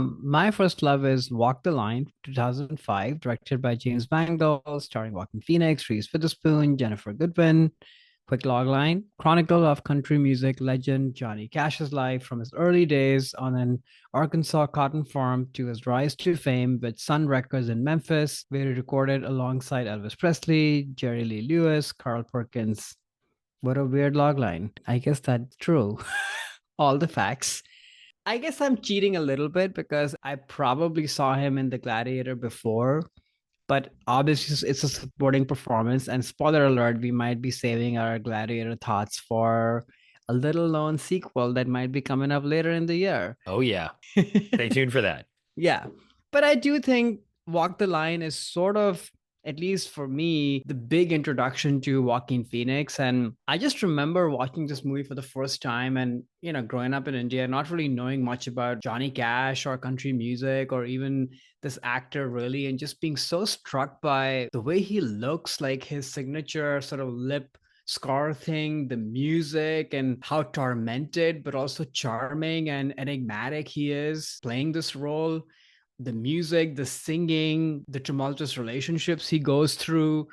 My first love is Walk the Line, 2005, directed by James Mangold, starring Joaquin Phoenix, Reese Witherspoon, Jennifer Goodwin. Quick logline: Chronicle of country music legend Johnny Cash's life from his early days on an Arkansas cotton farm to his rise to fame with Sun Records in Memphis, where he recorded alongside Elvis Presley, Jerry Lee Lewis, Carl Perkins. What a weird logline. I guess that's true. All the facts. I guess I'm cheating a little bit because I probably saw him in The Gladiator before, but obviously it's a supporting performance. And spoiler alert, we might be saving our Gladiator thoughts for a little known sequel that might be coming up later in the year. Oh yeah. Stay tuned for that. Yeah. But I do think Walk the Line is sort of, at least for me, the big introduction to Joaquin Phoenix. And I just remember watching this movie for the first time and, growing up in India, not really knowing much about Johnny Cash or country music or even this actor really, and just being so struck by the way he looks, like his signature sort of lip scar thing, the music, and how tormented but also charming and enigmatic he is playing this role. The music, the singing, the tumultuous relationships he goes through.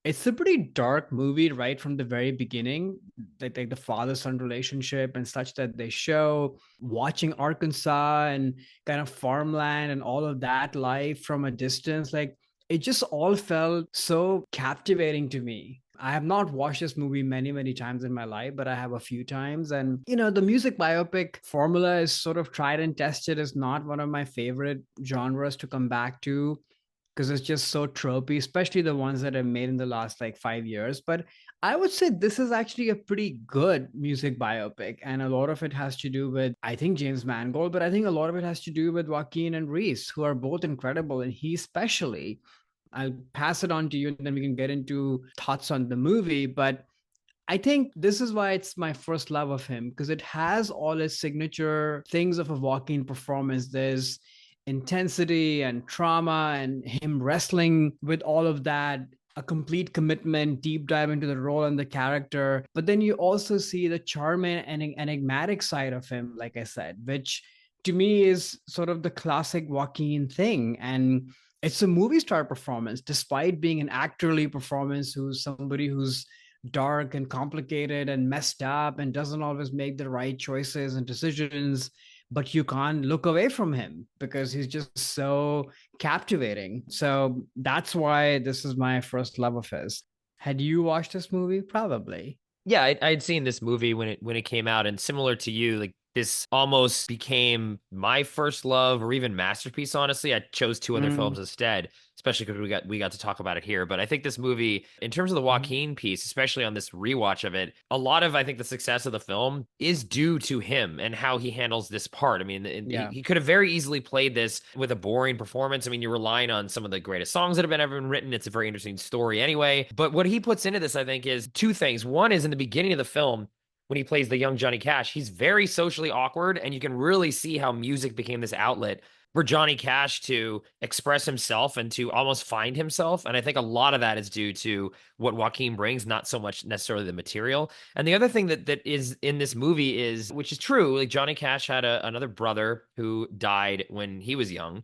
It's a pretty dark movie right from the very beginning, like the father-son relationship and such that they show. Watching Arkansas and kind of farmland and all of that life from a distance, like it just all felt so captivating to me. I have not watched this movie many, many times in my life, but I have a few times. And, the music biopic formula is sort of tried and tested. It's not one of my favorite genres to come back to because it's just so tropey, especially the ones that are made in the last like 5 years. But I would say this is actually a pretty good music biopic. And a lot of it has to do with, I think, James Mangold, but I think a lot of it has to do with Joaquin and Reese, who are both incredible. And he especially, I'll pass it on to you and then we can get into thoughts on the movie. But I think this is why it's my first love of him because it has all his signature things of a Joaquin performance. There's intensity and trauma and him wrestling with all of that, a complete commitment, deep dive into the role and the character. But then you also see the charming and enigmatic side of him, like I said, which to me is sort of the classic Joaquin thing. And it's a movie star performance, despite being an actorly performance who's somebody who's dark and complicated and messed up and doesn't always make the right choices and decisions, but you can't look away from him because he's just so captivating. So that's why this is my first love of his. Had you watched this movie? Probably. Yeah, I'd seen this movie when it came out, and similar to you, like this almost became my first love or even masterpiece. Honestly, I chose two other films Mm, instead, especially because we got to talk about it here. But I think this movie, in terms of the mm, Joaquin piece, especially on this rewatch of it, a lot of I think the success of the film is due to him and how he handles this part. I mean, yeah. he could have very easily played this with a boring performance. I mean, you're relying on some of the greatest songs that have been ever been written. It's a very interesting story anyway. But what he puts into this, I think, is two things. One is in the beginning of the film when he plays the young Johnny Cash, he's very socially awkward, and you can really see how music became this outlet for Johnny Cash to express himself and to almost find himself. And I think a lot of that is due to what Joaquin brings, not so much necessarily the material. And the other thing that is in this movie is, which is true, like Johnny Cash had another brother who died when he was young,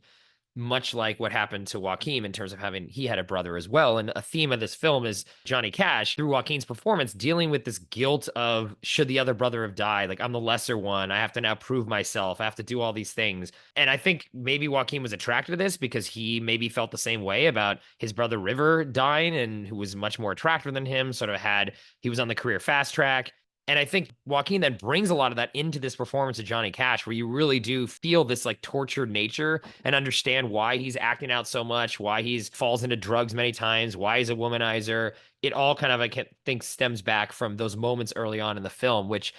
much like what happened to Joaquin in terms of having he had a brother as well. And a theme of this film is Johnny Cash through Joaquin's performance dealing with this guilt of should the other brother have died? Like I'm the lesser one. I have to now prove myself. I have to do all these things. And I think maybe Joaquin was attracted to this because he maybe felt the same way about his brother River dying and who was much more attractive than him, sort of had he was on the career fast track. And I think Joaquin then brings a lot of that into this performance of Johnny Cash, where you really do feel this like tortured nature and understand why he's acting out so much, why he's falls into drugs many times, why he's a womanizer. It all kind of, I think, stems back from those moments early on in the film, which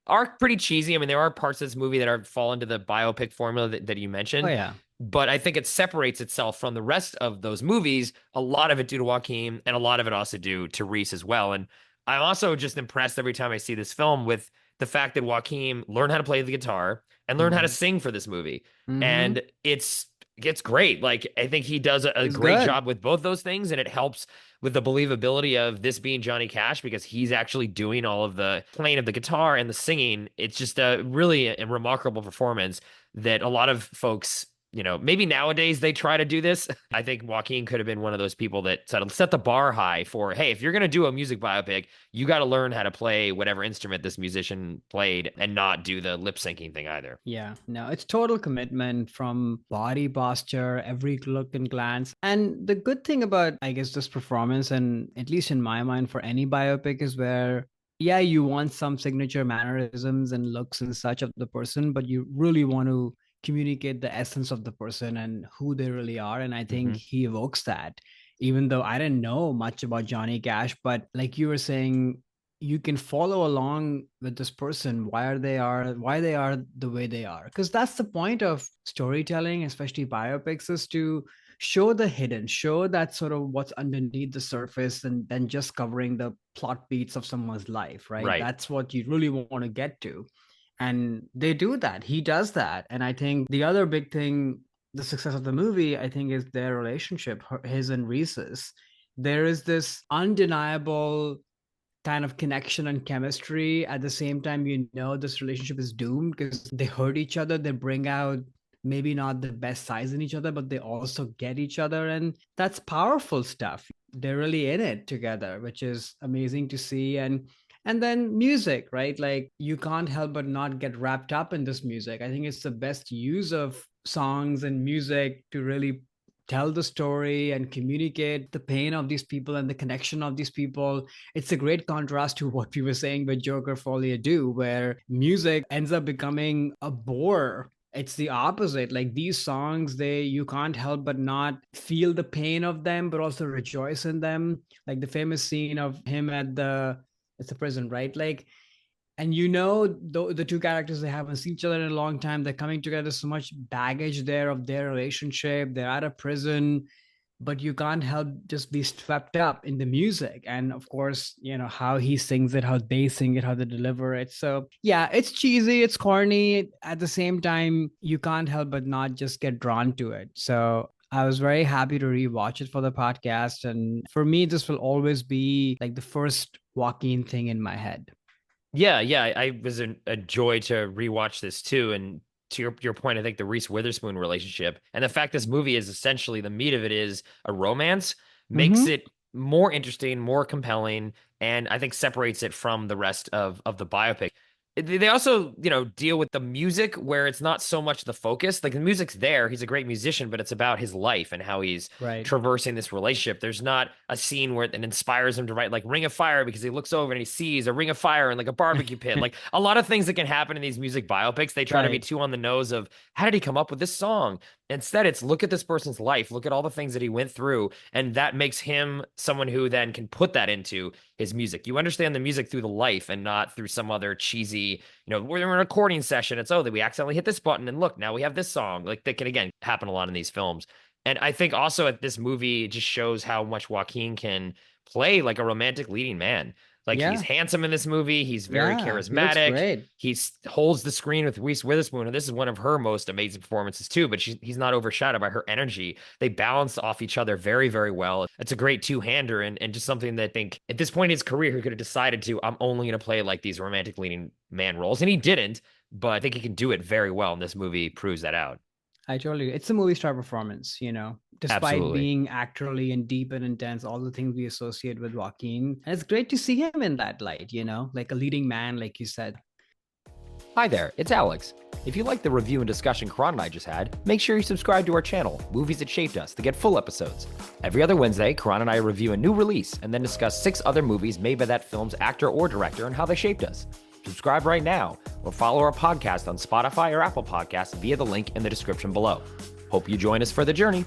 are pretty cheesy. I mean, there are parts of this movie that are fall into the biopic formula that you Oh, mentioned, yeah. but I think it separates itself from the rest of those movies. A lot of it due to Joaquin, and a lot of it also due to Reese as well. And I'm also just impressed every time I see this film with the fact that Joaquin learned how to play the guitar and learned how to Mm-hmm. sing for this movie. Mm-hmm. And it's It's great. Like, I think he does a It's great good. job with both those things, and it helps with the believability of this being Johnny Cash because he's actually doing all of the playing of the guitar and the singing. It's just a really a remarkable performance that a lot of folks, maybe nowadays they try to do this. I think Joaquin could have been one of those people that set the bar high for, hey, if you're going to do a music biopic, you got to learn how to play whatever instrument this musician played and not do the lip syncing thing either. Yeah, no, it's total commitment from body posture, every look and glance. And the good thing about, I guess, this performance, and at least in my mind, for any biopic, is where, yeah, you want some signature mannerisms and looks and such of the person, but you really want to communicate the essence of the person and who they really are. And I think he evokes that. Even though I didn't know much about Johnny Cash, but like you were saying, you can follow along with this person why they are the way they are, because that's the point of storytelling, especially biopics, is to show the hidden, show that sort of what's underneath the surface, and then just covering the plot beats of someone's life, right? Right. That's what you really want to get to, and they do that. He does that. And I think the other big thing, the success of the movie, I think, is their relationship, his and Reese's. There is this undeniable kind of connection and chemistry. At the same time, this relationship is doomed because they hurt each other. They bring out maybe not the best sides in each other, but they also get each other. And that's powerful stuff. They're really in it together, which is amazing to see. And then music, right? Like, you can't help but not get wrapped up in this music. I think it's the best use of songs and music to really tell the story and communicate the pain of these people and the connection of these people. It's a great contrast to what we were saying with Joker Folie Do, where music ends up becoming a bore. It's the opposite. Like, these songs, you can't help but not feel the pain of them, but also rejoice in them. Like the famous scene of him it's the prison, right? Like, and the two characters, they haven't seen each other in a long time, they're coming together, so much baggage there of their relationship, they're out of prison, but you can't help just be swept up in the music. And of course, how he sings it, how they sing it, how they deliver it. So yeah, it's cheesy, it's corny. At the same time, you can't help but not just get drawn to it. So I was very happy to rewatch it for the podcast. And for me, this will always be like the first Joaquin thing in my head. Yeah, I was a joy to rewatch this too. And to your point, I think the Reese Witherspoon relationship and the fact this movie is essentially the meat of it is a romance makes Mm-hmm. it more interesting, more compelling, and I think separates it from the rest of the biopic. They also, deal with the music where it's not so much the focus. Like, the music's there, he's a great musician, but it's about his life and how he's Right. traversing this relationship. There's not a scene where it inspires him to write like Ring of Fire because he looks over and he sees a ring of fire in like a barbecue pit. Like, a lot of things that can happen in these music biopics, they try to be Right. too on the nose of how did he come up with this song? Instead, it's look at this person's life, look at all the things that he went through, and that makes him someone who then can put that into his music. You understand the music through the life and not through some other cheesy, we're in a recording session. It's, oh, that we accidentally hit this button and look, now we have this song. Like, that can again happen a lot in these films. And I think also at this movie just shows how much Joaquin can play like a romantic leading man. Like, he's Yeah. handsome in this movie. He's very Yeah. He looks charismatic. great. He holds the screen with Reese Witherspoon, and this is one of her most amazing performances too. But he's not overshadowed by her energy. They balance off each other very, very well. It's a great two-hander, and just something that I think at this point in his career he could have decided to, I'm only going to play like these romantic leading man roles, and he didn't. But I think he can do it very well, and this movie proves that out. I totally, it's a movie star performance, despite Absolutely. being actorly and deep and intense, all the things we associate with Joaquin. And it's great to see him in that light, like a leading man, like you said. Hi there, it's Alex. If you like the review and discussion Karan and I just had, make sure you subscribe to our channel, Movies That Shaped Us, to get full episodes. Every other Wednesday, Karan and I review a new release and then discuss 6 other movies made by that film's actor or director and how they shaped us. Subscribe right now or follow our podcast on Spotify or Apple Podcasts via the link in the description below. Hope you join us for the journey.